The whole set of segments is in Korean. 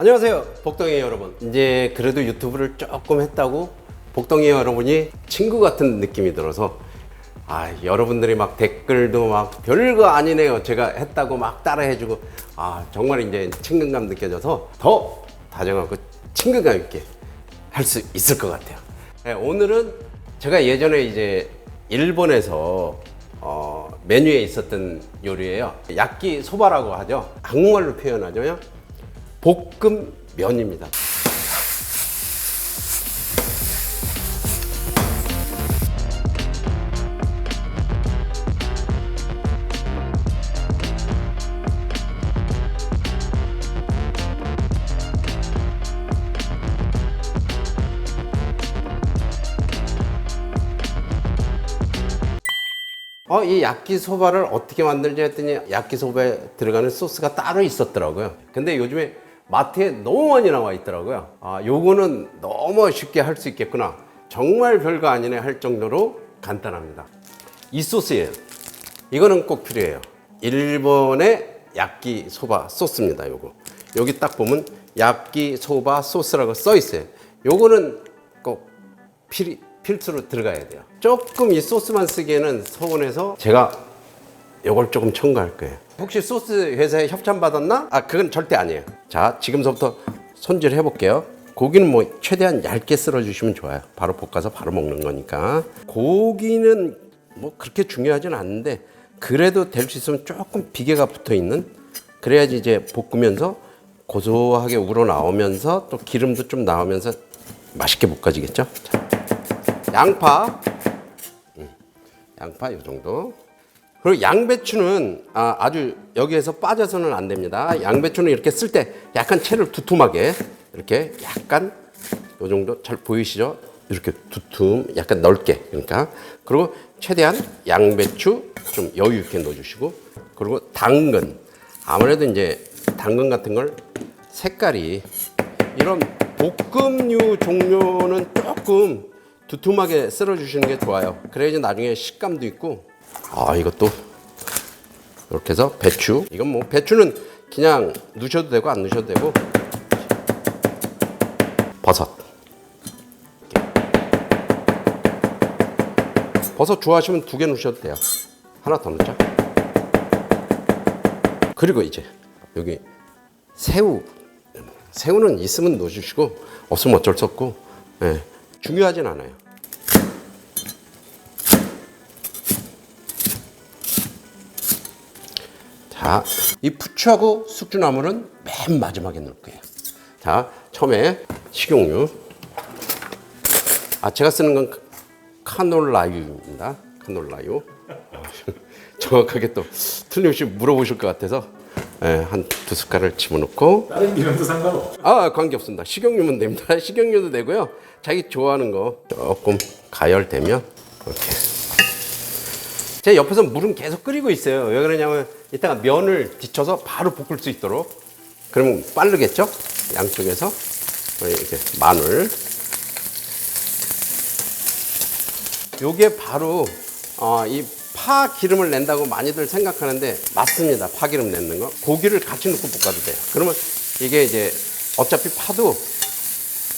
안녕하세요, 복덩이 여러분. 이제 그래도 유튜브를 조금 했다고 복덩이 여러분이 친구 같은 느낌이 들어서 여러분들이 막 댓글도 막 별거 아니네요. 제가 했다고 막 따라해주고 정말 이제 친근감 느껴져서 더 다정하고 친근감 있게 할 수 있을 것 같아요. 네, 오늘은 제가 예전에 이제 일본에서 메뉴에 있었던 요리예요. 야끼소바라고 하죠. 한국말로 표현하죠. 볶음면입니다. 이 야끼소바를 어떻게 만들지 했더니 야끼소바에 들어가는 소스가 따로 있었더라고요. 근데 요즘에 마트에 너무 많이 나와 있더라고요. 요거는 너무 쉽게 할 수 있겠구나. 정말 별거 아니네 할 정도로 간단합니다. 이 소스예요. 이거는 꼭 필요해요. 일본의 야끼소바 소스입니다. 요거. 여기 딱 보면 야끼소바 소스라고 써 있어요. 요거는 꼭 필수로 들어가야 돼요. 조금 이 소스만 쓰기에는 서운해서 제가 요걸 조금 첨가할 거예요. 혹시 소스 회사에 협찬 받았나? 그건 절대 아니에요. 자, 지금부터 손질 해볼게요. 고기는 뭐 최대한 얇게 썰어 주시면 좋아요. 바로 볶아서 바로 먹는 거니까. 고기는 뭐 그렇게 중요하진 않은데 그래도 될 수 있으면 조금 비계가 붙어 있는, 그래야지 이제 볶으면서 고소하게 우러나오면서 또 기름도 좀 나오면서 맛있게 볶아지겠죠. 자, 양파 요 정도. 그리고 양배추는 아주 여기에서 빠져서는 안 됩니다. 양배추는 이렇게 쓸 때 약간 채를 두툼하게 이렇게 약간 요 정도 잘 보이시죠? 이렇게 약간 넓게, 그러니까. 그리고 최대한 양배추 좀 여유 있게 넣어주시고, 그리고 당근. 아무래도 이제 당근 같은 걸 색깔이 이런 볶음류 종류는 조금 두툼하게 썰어 주시는 게 좋아요. 그래야지 나중에 식감도 있고. 이것도 이렇게 해서 배추. 이건 뭐 배추는 그냥 넣으셔도 되고 안 넣으셔도 되고. 버섯. 버섯 좋아하시면 2개 넣으셔도 돼요. 하나 더 넣자. 그리고 이제 여기 새우는 있으면 넣어주시고 없으면 어쩔 수 없고, 중요하진 않아요. 자, 이 부추하고 숙주나물은 맨 마지막에 넣을 거예요. 자, 처음에 식용유. 제가 쓰는 건 카놀라유입니다. 카놀라유. 정확하게 또 틀림없이 물어보실 것 같아서 한 2숟갈을 집어넣고. 다른 기름도 상관없죠? 관계없습니다. 식용유면 됩니다. 식용유도 되고요. 자기 좋아하는 거 조금 가열되면 이렇게. 제 옆에서 물은 계속 끓이고 있어요. 왜 그러냐면 이따가 면을 데쳐서 바로 볶을 수 있도록. 그러면 빠르겠죠? 양쪽에서 이렇게 마늘. 요게 바로 이 파 기름을 낸다고 많이들 생각하는데 맞습니다. 파기름 내는 거. 고기를 같이 넣고 볶아도 돼요. 그러면 이게 이제 어차피 파도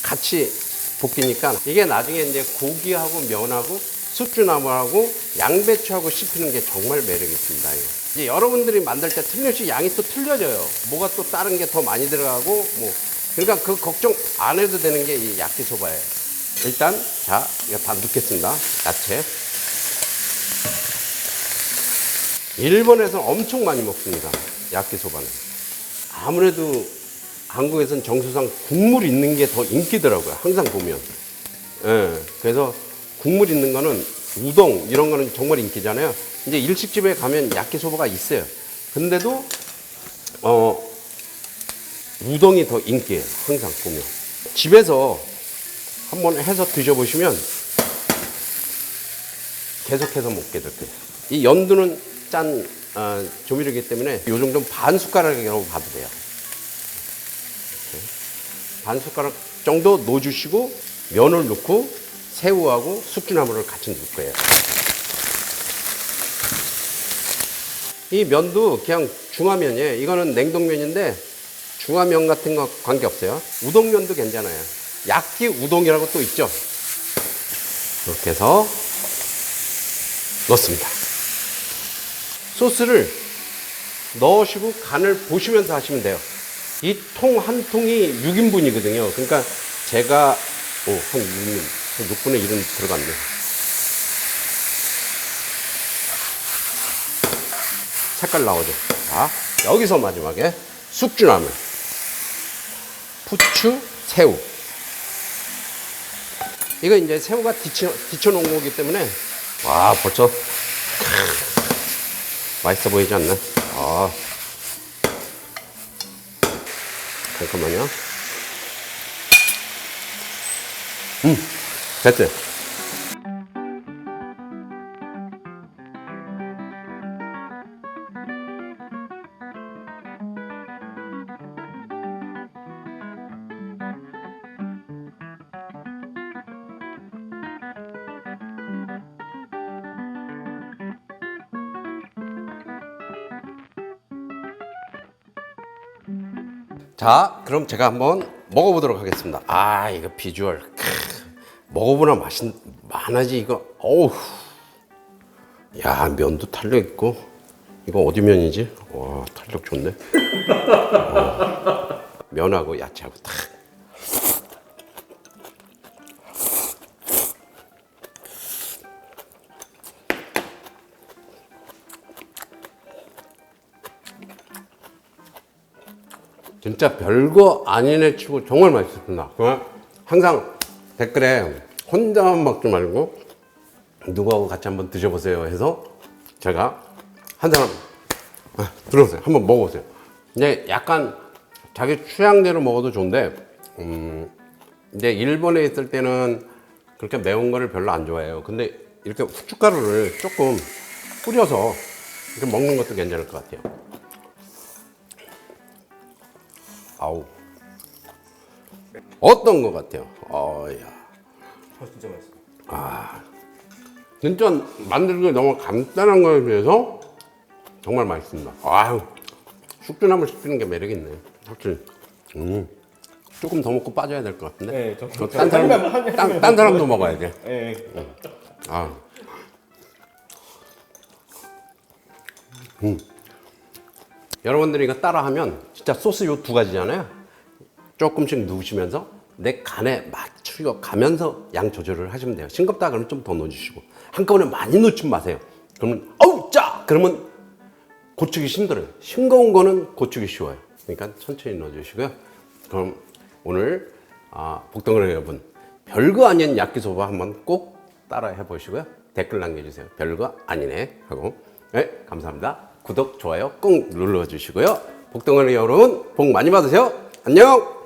같이 볶이니까 이게 나중에 이제 고기하고 면하고 숙주나물하고 양배추하고 씹히는 게 정말 매력이 있습니다. 이제 여러분들이 만들 때 틀림없이 양이 또 틀려져요. 뭐가 또 다른 게 더 많이 들어가고 그러니까 그 걱정 안 해도 되는 게 이 야끼소바예요. 일단 자, 이거 다 넣겠습니다. 야채. 일본에서는 엄청 많이 먹습니다. 야끼소바는. 아무래도 한국에서는 정수상 국물 있는 게 더 인기더라고요. 항상 보면. 그래서 국물 있는 거는 우동 이런 거는 정말 인기잖아요. 이제 일식집에 가면 야끼소바가 있어요. 근데도 우동이 더 인기예요. 항상 보면. 집에서 한번 해서 드셔보시면 계속해서 먹게 될 거예요. 이 연두는 짠 조미료이기 때문에 이 정도는 반 숟가락이라고 봐도 돼요. 반 숟가락 정도 넣어주시고 면을 넣고 새우하고 숙주나물을 같이 넣을 거예요. 이 면도 그냥 중화면이에요. 이거는 냉동면인데 중화면 같은 거 관계없어요. 우동면도 괜찮아요. 야끼 우동이라고 또 있죠. 이렇게 해서 넣습니다. 소스를 넣으시고 간을 보시면서 하시면 돼요. 이 통 한 통이 6인분이거든요. 그러니까 제가 한 6인, 한 6분의 1은 들어갔네. 색깔 나오죠. 자, 여기서 마지막에 숙주나물, 부추, 새우. 이거 이제 새우가 데쳐놓은 거기 때문에 와, 벌써 맛있어 보이지 않나? 잠깐만요. 됐어요. 자, 그럼 제가 한번 먹어보도록 하겠습니다. 아, 이거 비주얼. 먹어보나 맛이 많아지, 이거. 어우. 야, 면도 탄력 있고. 이거 어디 면이지? 와, 탄력 좋네. 면하고 야채하고 딱. 진짜 별거 아니네 치고 정말 맛있었습니다. 항상 댓글에 혼자만 먹지 말고 누구하고 같이 한번 드셔보세요 해서 제가 한 사람 들어보세요. 한번 먹어보세요. 근데 약간 자기 취향대로 먹어도 좋은데 근데 일본에 있을 때는 그렇게 매운 거를 별로 안 좋아해요. 근데 이렇게 후춧가루를 조금 뿌려서 이렇게 먹는 것도 괜찮을 것 같아요. 아우, 어떤 것 같아요? 야, 진짜 맛있어. 진짜 만들기 너무 간단한 거에 비해서 정말 맛있습니다. 아유, 숙주나물 씹히는 게 매력 있네. 확실히. 조금 더 먹고 빠져야 될 것 같은데. 네, 그거 딴 사람도 먹어야 돼. 네. 아. 여러분들이 이거 따라하면 진짜 소스 요 두 가지잖아요. 조금씩 넣으시면서 내 간에 맞추어 가면서 양 조절을 하시면 돼요. 싱겁다 그러면 좀 더 넣어주시고 한꺼번에 많이 넣지 마세요. 그러면 어우 짜! 그러면 고치기 힘들어요. 싱거운 거는 고치기 쉬워요. 그러니까 천천히 넣어주시고요. 그럼 오늘 복덩어리 여러분 별거 아닌 야끼소바 한번 꼭 따라 해보시고요. 댓글 남겨주세요. 별거 아니네 하고. 네, 감사합니다. 구독, 좋아요 꼭 눌러주시고요. 복덩어리 여러분 복 많이 받으세요. 안녕.